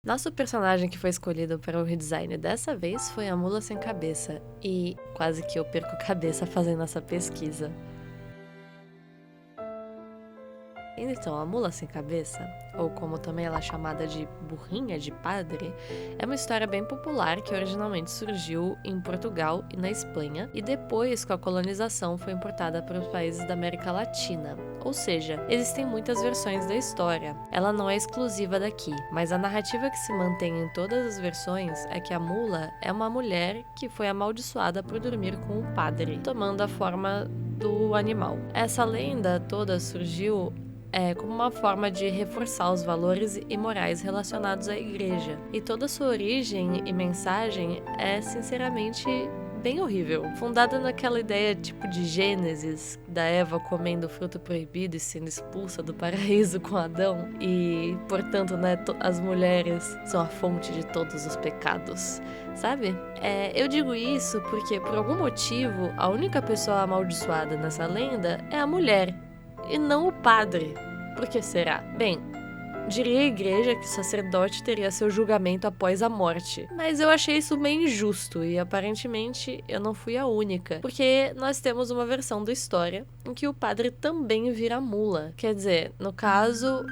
Nosso personagem que foi escolhido para o redesign dessa vez foi a Mula Sem Cabeça, e quase que eu perco a cabeça fazendo essa pesquisa. Então, a Mula Sem Cabeça, ou como também ela é chamada de Burrinha de Padre, é uma história bem popular que originalmente surgiu em Portugal e na Espanha, e depois, com a colonização, foi importada para os países da América Latina. Ou seja, existem muitas versões da história. Ela não é exclusiva daqui, mas a narrativa que se mantém em todas as versões é que a mula é uma mulher que foi amaldiçoada por dormir com o padre, tomando a forma do animal. Essa lenda toda surgiu como uma forma de reforçar os valores e morais relacionados à igreja. E toda sua origem e mensagem é, sinceramente, bem horrível. Fundada naquela ideia tipo de Gênesis, da Eva comendo o fruto proibido e sendo expulsa do paraíso com Adão. E, portanto, as mulheres são a fonte de todos os pecados. Sabe? Eu digo isso porque, por algum motivo, a única pessoa amaldiçoada nessa lenda é a mulher, e não o padre. Por que será? Bem, diria a igreja que o sacerdote teria seu julgamento após a morte. Mas eu achei isso meio injusto e aparentemente eu não fui a única. Porque nós temos uma versão da história em que o padre também vira mula. Quer dizer, no caso,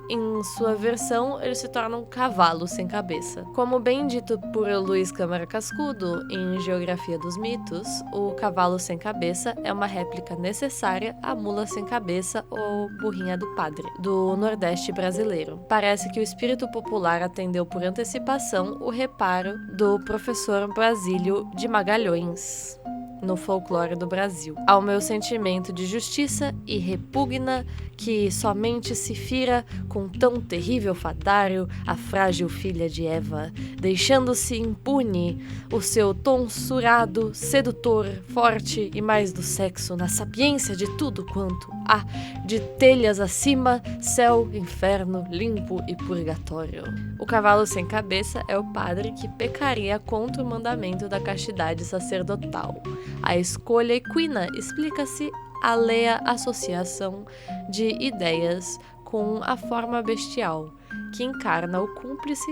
em sua versão, ele se torna um cavalo sem cabeça. Como bem dito por Luiz Câmara Cascudo em Geografia dos Mitos, o cavalo sem cabeça é uma réplica necessária à mula sem cabeça ou burrinha do padre, do Nordeste brasileiro. Parece que o espírito popular atendeu por antecipação o reparo do professor Basílio de Magalhães no folclore do Brasil, ao meu sentimento de justiça e repugna que somente se fira com tão terrível fadário a frágil filha de Eva, deixando-se impune o seu tonsurado, sedutor, forte e mais do sexo na sapiência de tudo quanto há de telhas acima, céu, inferno, limpo e purgatório. O cavalo sem cabeça é o padre que pecaria contra o mandamento da castidade sacerdotal. A escolha equina explica-se alheia associação de ideias com a forma bestial, que encarna o cúmplice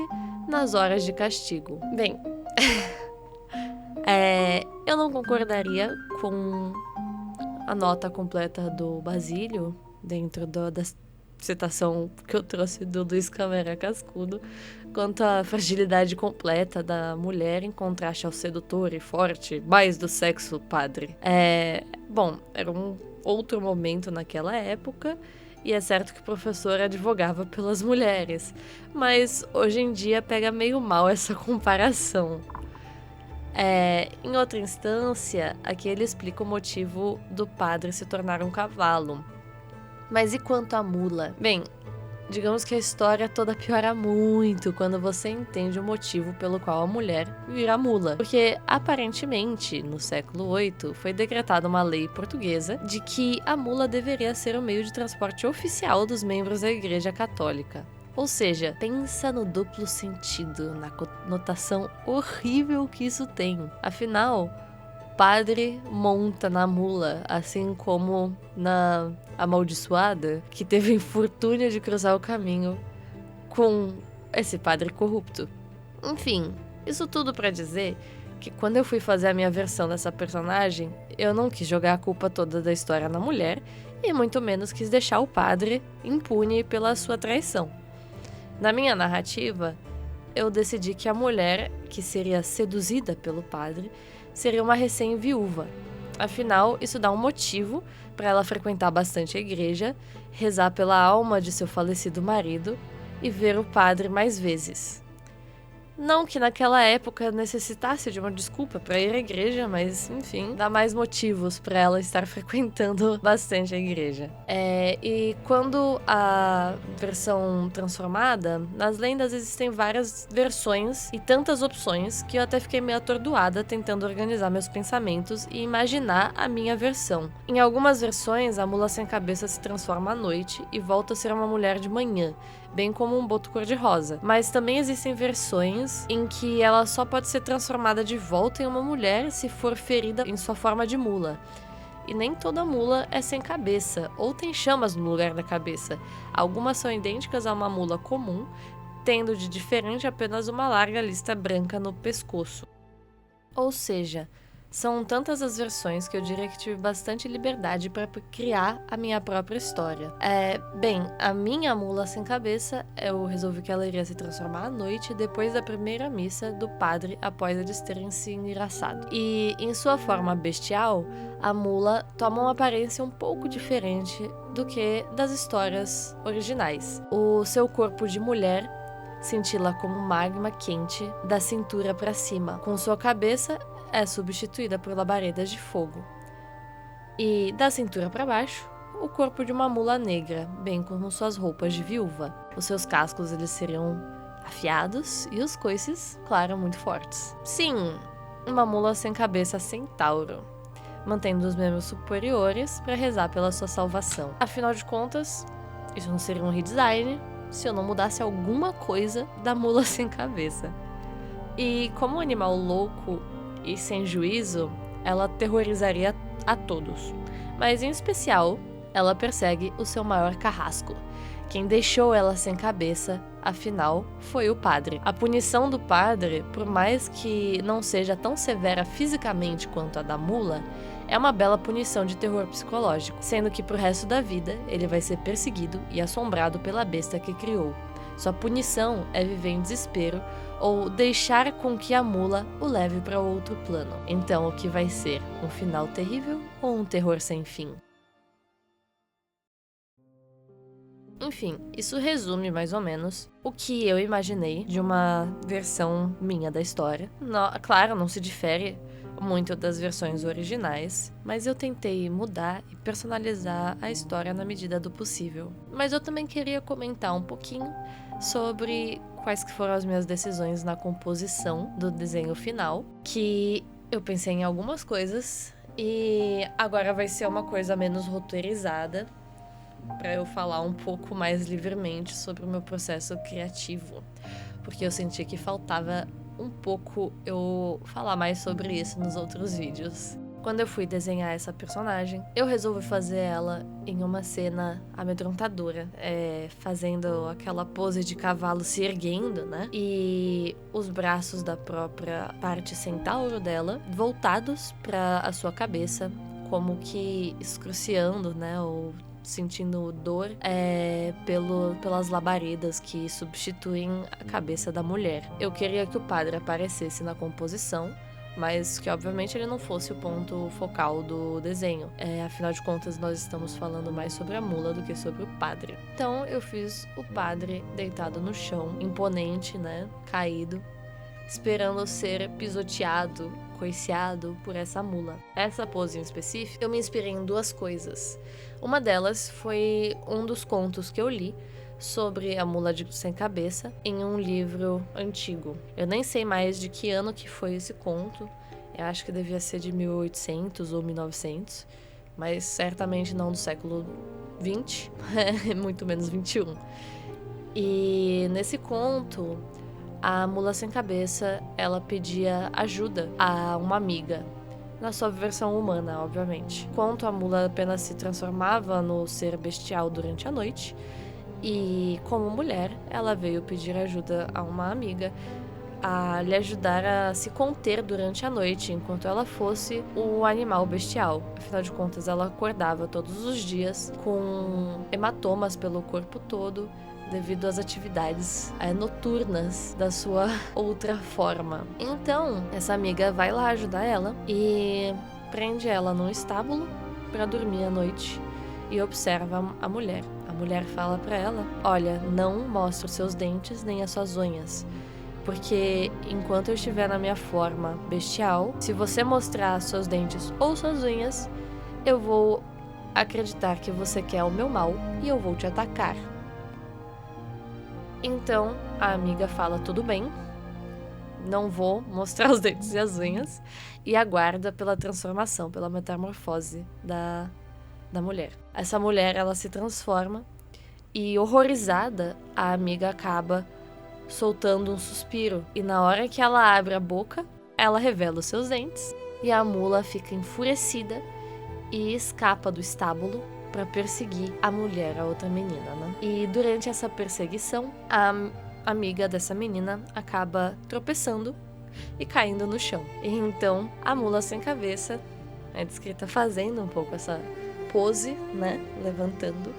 nas horas de castigo. Bem, eu não concordaria com a nota completa do Basílio, dentro da citação que eu trouxe do Luiz Câmara Cascudo, quanto à fragilidade completa da mulher em contraste ao sedutor e forte, mais do sexo padre. Bom, era um outro momento naquela época, e é certo que o professor advogava pelas mulheres, mas hoje em dia pega meio mal essa comparação. Em outra instância, aqui ele explica o motivo do padre se tornar um cavalo. Mas e quanto à mula? Bem, digamos que a história toda piora muito quando você entende o motivo pelo qual a mulher vira mula. Porque, aparentemente, no século VIII, foi decretada uma lei portuguesa de que a mula deveria ser o meio de transporte oficial dos membros da Igreja Católica. Ou seja, pensa no duplo sentido, na conotação horrível que isso tem. Afinal, padre monta na mula, assim como na amaldiçoada, que teve a infortúnia de cruzar o caminho com esse padre corrupto. Enfim, isso tudo pra dizer que quando eu fui fazer a minha versão dessa personagem, eu não quis jogar a culpa toda da história na mulher e muito menos quis deixar o padre impune pela sua traição. Na minha narrativa, eu decidi que a mulher, que seria seduzida pelo padre, seria uma recém-viúva. Afinal, isso dá um motivo para ela frequentar bastante a igreja, rezar pela alma de seu falecido marido e ver o padre mais vezes. Não que naquela época necessitasse de uma desculpa para ir à igreja, mas, enfim, dá mais motivos para ela estar frequentando bastante a igreja. E quando a versão transformada, nas lendas existem várias versões e tantas opções que eu até fiquei meio atordoada tentando organizar meus pensamentos e imaginar a minha versão. Em algumas versões, a mula sem cabeça se transforma à noite e volta a ser uma mulher de manhã, bem como um boto cor-de-rosa. Mas também existem versões em que ela só pode ser transformada de volta em uma mulher se for ferida em sua forma de mula. E nem toda mula é sem cabeça, ou tem chamas no lugar da cabeça. Algumas são idênticas a uma mula comum, tendo de diferente apenas uma larga lista branca no pescoço. Ou seja, são tantas as versões que eu diria que tive bastante liberdade para criar a minha própria história. A minha mula sem cabeça, eu resolvi que ela iria se transformar à noite depois da primeira missa do padre após eles terem se engraçado. E em sua forma bestial, a mula toma uma aparência um pouco diferente do que das histórias originais. O seu corpo de mulher cintila como magma quente da cintura para cima, com sua cabeça é substituída por labaredas de fogo. E da cintura para baixo, o corpo de uma mula negra, bem como suas roupas de viúva. Os seus cascos eles seriam afiados e os coices, claro, muito fortes. Sim, uma mula sem cabeça centauro, mantendo os membros superiores para rezar pela sua salvação. Afinal de contas, isso não seria um redesign se eu não mudasse alguma coisa da mula sem cabeça. E como um animal louco e sem juízo, ela aterrorizaria a todos. Mas em especial, ela persegue o seu maior carrasco. Quem deixou ela sem cabeça, afinal, foi o padre. A punição do padre, por mais que não seja tão severa fisicamente quanto a da mula, é uma bela punição de terror psicológico, sendo que pro resto da vida ele vai ser perseguido e assombrado pela besta que criou. Sua punição é viver em desespero ou deixar com que a mula o leve para outro plano. Então, o que vai ser? Um final terrível ou um terror sem fim? Enfim, isso resume mais ou menos o que eu imaginei de uma versão minha da história. Claro, não se difere muito das versões originais, mas eu tentei mudar e personalizar a história na medida do possível. Mas eu também queria comentar um pouquinho sobre quais que foram as minhas decisões na composição do desenho final, que eu pensei em algumas coisas e agora vai ser uma coisa menos roteirizada, para eu falar um pouco mais livremente sobre o meu processo criativo, porque eu senti que faltava um pouco eu falar mais sobre isso nos outros vídeos. Quando eu fui desenhar essa personagem, eu resolvi fazer ela em uma cena amedrontadora, fazendo aquela pose de cavalo se erguendo, né? E os braços da própria parte centauro dela voltados para a sua cabeça, como que excruciando, né? Ou sentindo dor pelas labaredas que substituem a cabeça da mulher. Eu queria que o padre aparecesse na composição, mas que obviamente ele não fosse o ponto focal do desenho. Afinal de contas, nós estamos falando mais sobre a mula do que sobre o padre. Então eu fiz o padre deitado no chão, imponente, né, caído, esperando ser pisoteado, coiceado por essa mula. Essa pose em específico, eu me inspirei em duas coisas. Uma delas foi um dos contos que eu li sobre a mula sem cabeça em um livro antigo. Eu nem sei mais de que ano que foi esse conto. Eu acho que devia ser de 1800 ou 1900, mas certamente não do século 20, muito menos 21. E nesse conto, a mula sem cabeça, ela pedia ajuda a uma amiga, na sua versão humana, obviamente. Enquanto a mula apenas se transformava no ser bestial durante a noite, e como mulher, ela veio pedir ajuda a uma amiga a lhe ajudar a se conter durante a noite, enquanto ela fosse o animal bestial. Afinal de contas, ela acordava todos os dias com hematomas pelo corpo todo, devido às atividades noturnas da sua outra forma. Então, essa amiga vai lá ajudar ela e prende ela num estábulo para dormir à noite e observa a mulher. A mulher fala para ela: olha, não mostre os seus dentes nem as suas unhas, porque enquanto eu estiver na minha forma bestial, se você mostrar seus dentes ou suas unhas, eu vou acreditar que você quer o meu mal e eu vou te atacar. Então, a amiga fala: tudo bem, não vou mostrar os dentes e as unhas, e aguarda pela transformação, pela metamorfose da mulher. Essa mulher, ela se transforma e, horrorizada, a amiga acaba soltando um suspiro. E na hora que ela abre a boca, ela revela os seus dentes e a mula fica enfurecida e escapa do estábulo para perseguir a mulher, a outra menina, né? E durante essa perseguição, a amiga dessa menina acaba tropeçando e caindo no chão. E então a mula sem cabeça é descrita fazendo um pouco essa pose, né, levantando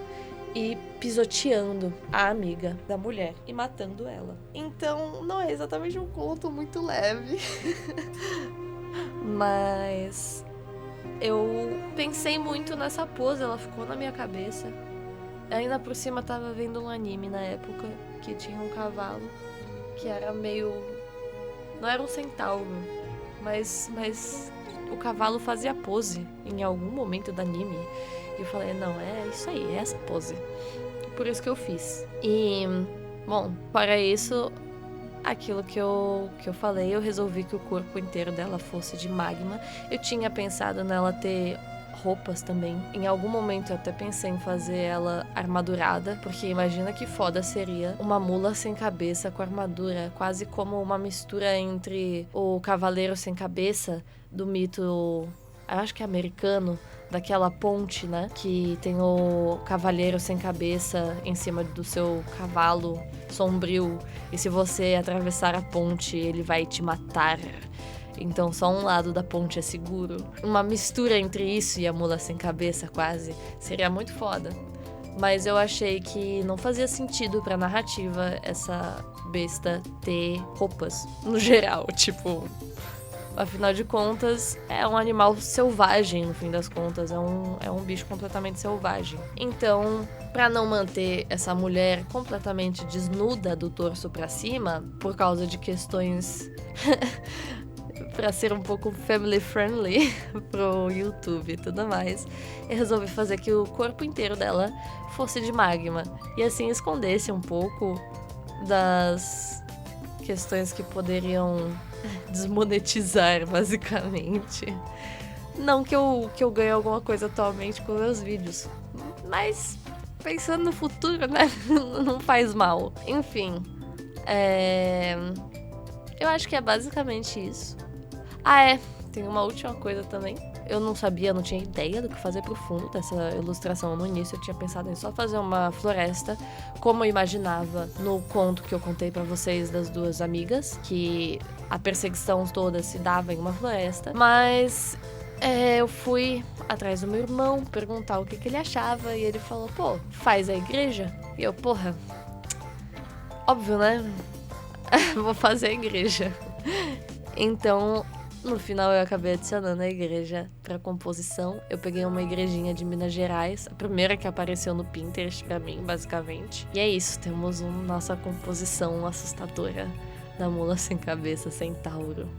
e pisoteando a amiga da mulher e matando ela. Então não é exatamente um conto muito leve, mas eu pensei muito nessa pose, ela ficou na minha cabeça. Ainda por cima tava vendo um anime na época que tinha um cavalo que era meio... não era um centauro, mas o cavalo fazia pose em algum momento do anime. E eu falei, não, é isso aí, é essa pose. Por isso que eu fiz. E, bom, para isso, aquilo que eu falei, eu resolvi que o corpo inteiro dela fosse de magma. Eu tinha pensado nela ter roupas também. Em algum momento eu até pensei em fazer ela armadurada, porque imagina que foda seria uma mula sem cabeça com armadura, quase como uma mistura entre o cavaleiro sem cabeça do mito, eu acho que é americano, daquela ponte, né? Que tem o cavaleiro sem cabeça em cima do seu cavalo sombrio, e se você atravessar a ponte, ele vai te matar. Então só um lado da ponte é seguro. Uma mistura entre isso e a mula sem cabeça, quase, seria muito foda. Mas eu achei que não fazia sentido pra narrativa essa besta ter roupas, no geral, tipo... Afinal de contas, é um animal selvagem, no fim das contas. É um bicho completamente selvagem. Então, pra não manter essa mulher completamente desnuda do torso pra cima, por causa de questões... pra ser um pouco family friendly pro YouTube e tudo mais, eu resolvi fazer que o corpo inteiro dela fosse de magma. E assim escondesse um pouco das questões que poderiam desmonetizar, basicamente. Não que eu ganhe alguma coisa atualmente com meus vídeos, mas pensando no futuro, né? Não faz mal. Enfim, eu acho que é basicamente isso. Ah, tem uma última coisa também. Eu não sabia, não tinha ideia do que fazer pro fundo dessa ilustração no início. Eu tinha pensado em só fazer uma floresta, como eu imaginava no conto que eu contei pra vocês das duas amigas, que a perseguição toda se dava em uma floresta. Mas eu fui atrás do meu irmão perguntar o que ele achava, e ele falou, pô, faz a igreja? E eu, porra, óbvio, né? Vou fazer a igreja. Então... no final eu acabei adicionando a igreja pra composição. Eu peguei uma igrejinha de Minas Gerais, a primeira que apareceu no Pinterest pra mim, basicamente. E é isso, temos nossa composição assustadora da mula sem cabeça, centauro.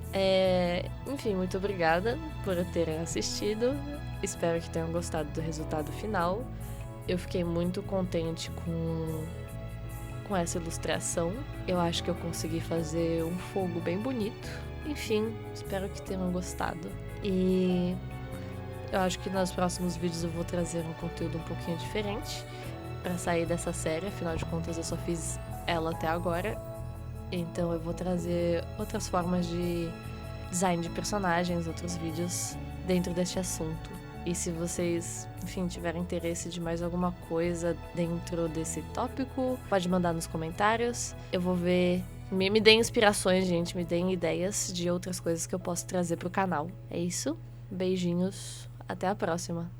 Enfim, muito obrigada por terem assistido. Espero que tenham gostado do resultado final. Eu fiquei muito contente com essa ilustração. Eu acho que eu consegui fazer um fogo bem bonito. Enfim, espero que tenham gostado. E eu acho que nos próximos vídeos eu vou trazer um conteúdo um pouquinho diferente pra sair dessa série. Afinal de contas, eu só fiz ela até agora. Então eu vou trazer outras formas de design de personagens, outros vídeos dentro deste assunto. E se vocês, enfim, tiverem interesse de mais alguma coisa dentro desse tópico, pode mandar nos comentários. Eu vou ver... Me deem inspirações, gente, me deem ideias de outras coisas que eu posso trazer pro canal. É isso, beijinhos, até a próxima.